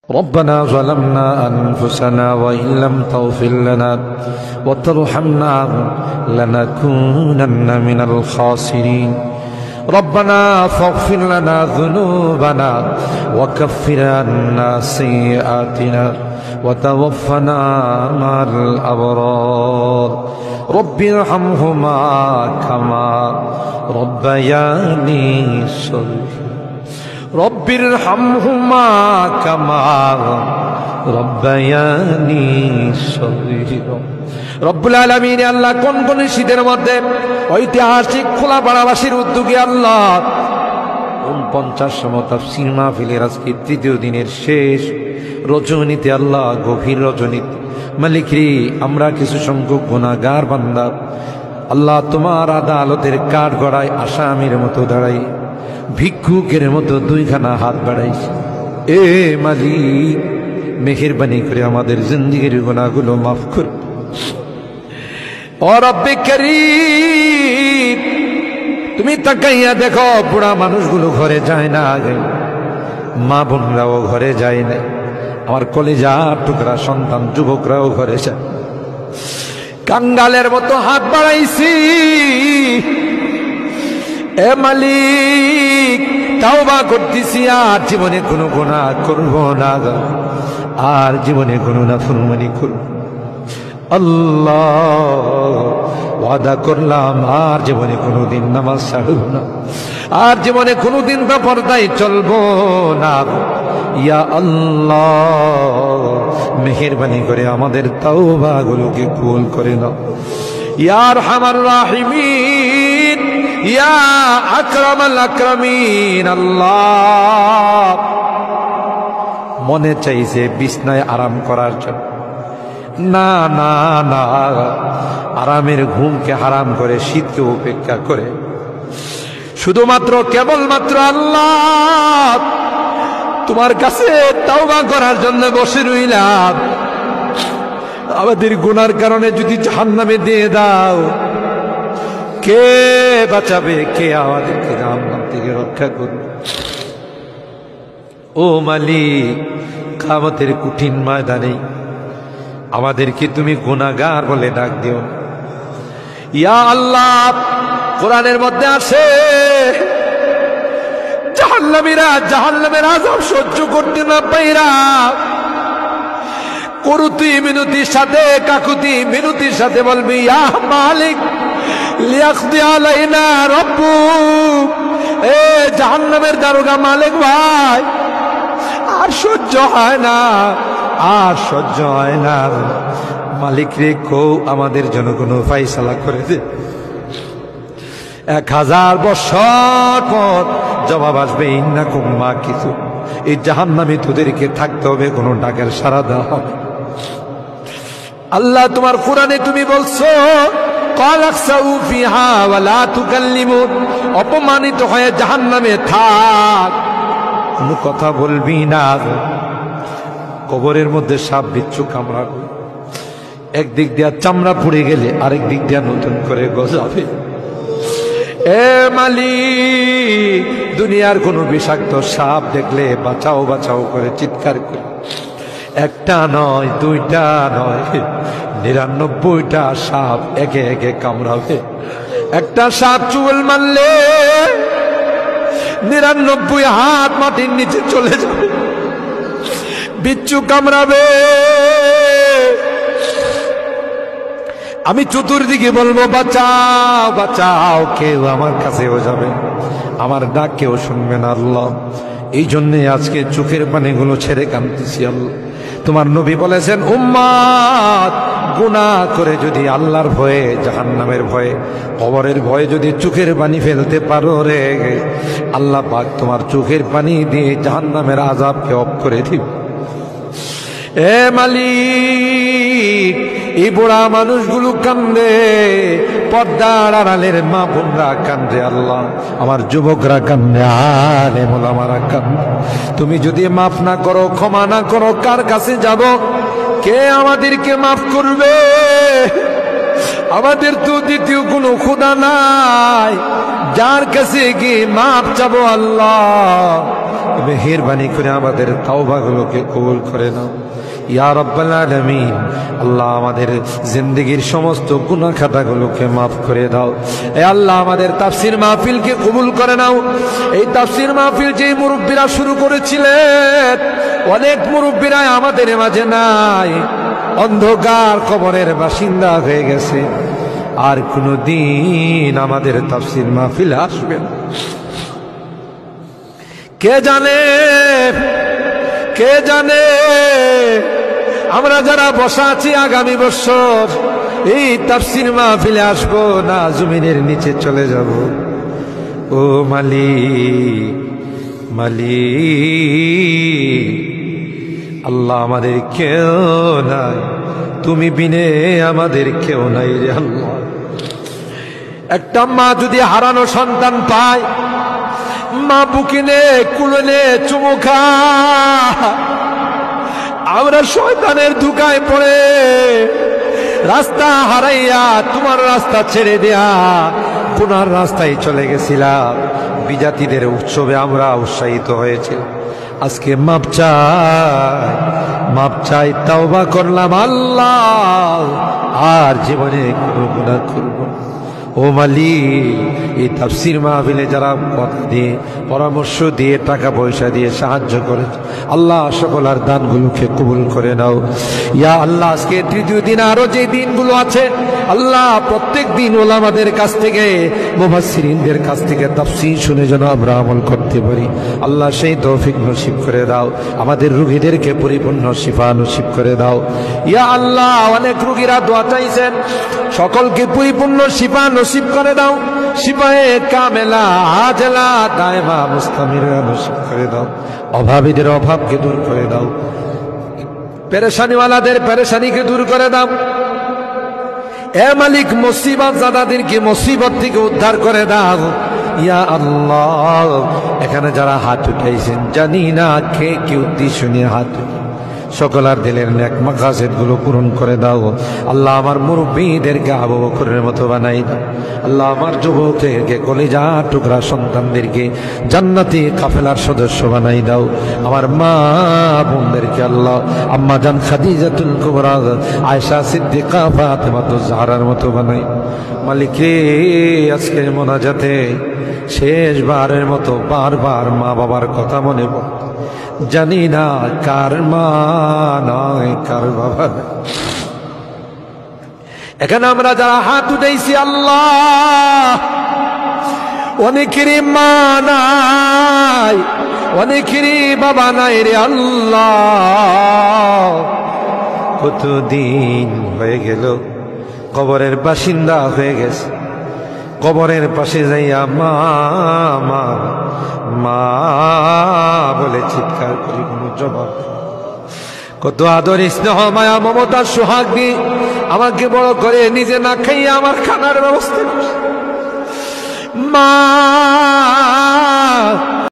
ربنا ظلمنا أنفسنا وإن لم تغفر لنا وترحمنا لنكونن من الخاسرين ربنا فاغفر لنا ذنوبنا وكفر عنا سيئاتنا وتوفنا مع الأبرار رب ارحمهما كما ربياني صغيرا رب ارحمهما كما ربياني صغيرا রব্বুল আলামিন আল্লাহ কোন কোন শীতের মধ্যে ঐতিহাসিক খোলাপাড়াবাসীর উদ্যোগে আল্লাহ 49 তাফসীর মাহফিলের আজকে তৃতীয় দিনের শেষ রজনীতে আল্লাহ গভীর রজনীতে মালিক রে আমরা কিছু সংখ্যক গুনাহগার বান্দা আল্লাহ তোমার আদালতের কাঠগড়ায় আসামির মতো দাঁড়াই ভিক্ষুকের মতো দুইখানা হাত বাড়াইছি এ মালিক মেহেরবানি করে আমাদের জিন্দেগির গুনাহগুলো মাফ কর ও রব্বে করিম তুমি তাকাইয়া দেখো বুড়া মানুষগুলো ঘরে যায় না আগে মা বোনরাও ঘরে যায় না আমার কলিজার টুকরা সন্তান যুবকরাও ঘরে যায় কাঙ্গালের মতো হাত বাড়াইছি এ মালিক তাওবা করতেছি আর জীবনে কোনো গুনাহ করব না আর জীবনে কোনো নাফরমানি করব আল্লাহ ওয়াদা করলাম আর জীবনে কোনোদিন নামাজ ছাড়ব না আর জীবনে কোনোদিন বেপরদায় চলবো না ইয়া আল্লাহ মেহেরবানি করে আমাদের তাওবাগুলোকে কবুল করে নাও ইয়া আরহামার রাহিমিন ইয়া আকরামাল আকরামিন আল্লাহ মনে চাইছে বিছনায় আরাম করার জন্য না না না আরামের ঘুমকে হারাম করে শীতকে উপেক্ষা করে শুধুমাত্র কেবলমাত্র আল্লাহ তোমার কাছে তাওবা করার জন্য বসে রইলাম আমাদের গুনার কারণে যদি জাহান্নামে দিয়ে দাও কে বাঁচাবে কে আমাদেরকে জাহান্নাম থেকে রক্ষা করবে ও মালিক কিয়ামতের কঠিন ময়দানে আমাদেরকে তুমি গুনাহগার বলে ডাক দিও ইয়া আল্লাহ কোরআনের মধ্যে আছে জাহান্নামীরা জাহান্নামের আযাব সহ্য করতে না পাইরা করুতি মিনতির সাথে কাকুতি মিনতির সাথে বলবি ইয়া মালিক লিয়াকদি আলাইনা রাব্বুক এ জাহান্নামের দারোগা মালিক ভাই আর সহ্য হয় না আর সহ্য হয় না মালিক রে কো আমাদের জন্য কোনো ফয়সালা করে দে 1000 বছর পর জবাব আসবে ইন্নাকুম মাকিসু এই জাহান্নামে তোদেরকে থাকতে হবে কোনো ডাকের সাড়া দেওয়া হবে আল্লাহ তোমার কোরআনে তুমি বলছো কালাকসাউ ফিহা ওয়ালা তুকাল্লিমুন অপমানিত হয়ে জাহান্নামে থাক কোনো কথা বলবি না কবরের মধ্যে সাপ বিচ্ছু কামড়াবে একদিক দিয়া চামড়া পুড়ে গেলে আরেক দিক দিয়া নতুন করে গজাবে এ মালিক দুনিয়ার কোন বিষাক্ত সাপ দেখলে বাঁচাও বাঁচাও করে চিৎকার করে একটা নয় দুইটা নয় 99টা সাপ একে একে কামড়াবে একটা সাপ চুল মারলে 99 হাত মাটির নিচে চলে যাবে বিচ্ছু কামড়াবে আমি চতুর্দিকে বলবো বাঁচাও বাঁচাও কেউ আমার কাছেও যাবে আমার ডাক কেউ শুনবে না আল্লাহ এই জন্যে আজকে চোখের পানিগুলো ছেড়ে কাঁদতেছি আল্লাহ তোমার নবী বলেছেন উম্মত গুনাহ করে যদি আল্লাহর ভয়ে জাহান্নামের ভয়ে কবরের ভয়ে যদি চোখের পানি ফেলতে পারো রে আল্লাহ পাক তোমার চোখের পানি দিয়ে জাহান্নামের আযাবকে অফ করে দিবে এ মালিক এই বুড়া মানুষগুলো কান্দে পর্দার আড়ালের মা বোনরা কান্দে আল্লাহ আমার যুবকরা কান্দে আলেম ওলামারা কান্দে তুমি যদি মাফ না করো ক্ষমা না করো কার কাছে যাব কে আমাদেরকে মাফ করবে আমাদের তো দ্বিতীয় কোনো খোদা নাই যার কাছে গিয়ে মাফ চাবো আল্লাহ মেহেরবানি করে আমাদের তাওবাগুলোকে কবুল করে নাও ইয়া রাব্বাল আলামিন। আল্লাহ আমাদের জিন্দেগীর সমস্ত গুনাহ খাতাগুলোকে মাফ করে দাও। এ আল্লাহ আমাদের তাফসীর মাহফিলকে কবুল করে নাও। এই তাফসীর মাহফিল যে মুরব্বীরা শুরু করেছিলেন, অনেক মুরব্বীরা আমাদের মাঝে নাই, অন্ধকার কবরের বাসিন্দা হয়ে গেছে, আর কোনদিন আমাদের তাফসীর মাহফিল আসবে না। কে জানে, কে জানে আমরা যারা বসা আছি আগামী বছর এই তাফসীর মাহফিলে আসবো না জমিনের নিচে চলে যাব। ও মালিক, মালিক আল্লাহ আমাদের কেউ নাই, তুমি বিনে আমাদের কেউ নাই রে আল্লাহ। একটা মা যদি হারানো সন্তান পায়, মা বুকিনে কুলনে চুমু খায়, আমরা শয়তানের ধোঁকায় পড়ে রাস্তা হারাইয়া তোমার রাস্তা ছেড়ে দেয়া পুনার রাস্তায় চলে গেছিলাম। বিজাতিদের উৎসবে আমরা উৎসাহিত হয়েছিলাম, আজকে মাপ চাই, মাপ চাই, তাওবা করলাম আল্লাহ, আর জীবনে কোনো গুনাহ করব না। ও মালিক, এই তাফসীর মাহফিলে যারা কথা দিয়ে, পরামর্শ দিয়ে, টাকা পয়সা দিয়ে সাহায্য করে আল্লাহ সকলের দানগুলোকে কবুল করে নাও ইয়া আল্লাহ। আজকে তৃতীয় দিন, আরো যে দিনগুলো আছে আল্লাহ, প্রত্যেক দিন ওলামাদের কাছ থেকে, মুফাসসিরিনদের কাছ থেকে তাফসীর শুনে যেন আমরা আমল করতে পারি আল্লাহ, সেই তৌফিক নসিব করে দাও। আমাদের রোগীদেরকে পরিপূর্ণ শিফা নসিব করে দাও ইয়া আল্লাহ। অনেক রোগীরা দোয়া চাইছেন, সকলকে পরিপূর্ণ শিফা নসিব করে দাও। শিফায়ে কামেলা আজলা দায়মা মুস্তামিরা নসিব করে দাও। অভাবীদের অভাবকে দূর করে দাও, পেরেশানিওয়ালাদের পেরেশানিকে দূর করে দাও। এ মালিক, মুসিবত জাদাদেরকে মুসিবত থেকে উদ্ধার করে দাও ইয়া আল্লাহ। এখানে যারা হাত উঠাইছেন, জানি না কে কি উদ্দেশ্য নিয়ে হাত উঠাই, সকলার দিলের নেক মাকাসিদ গুলো পূরণ করে দাও আল্লাহ। আমার মুরব্বীদেরকে আবু বকরের মতো বানাই দাও আল্লাহ। আমার যুবকদেরকে, কলিজা টুকরা সন্তানদেরকে জান্নাতি কাফেলার সদস্য বানাই দাও। আমার মা বোনদেরকে আল্লাহ, আম্মা জান খাদিজাতুল কুবরা, আয়েশা সিদ্দিকা, ফাতেমাতুজ জাহরার মতো বানাই। মালিক রে, আজকের মোনাজাতে শেষবারের মতো বারবার মা বাবার কথা মনে পড়ে, জানি না কার মা নয় কার বাবা। এখানে আমরা যারা হাত উঠাইছি আল্লাহ, অনেকেরই মা নাই, অনেকেরই বাবা নাই রে আল্লাহ। কতদিন হয়ে গেল কবরের বাসিন্দা হয়ে গেছে, কবরের পাশে যাইয়া মা মা মা বলে চিৎকার করি, কোনো জবাব। কত আদর স্নেহ মায়া মমতার সোহাগ দিয়ে আমাকে বড় করে, নিজে না খাইয়া আমার খানার ব্যবস্থা মা।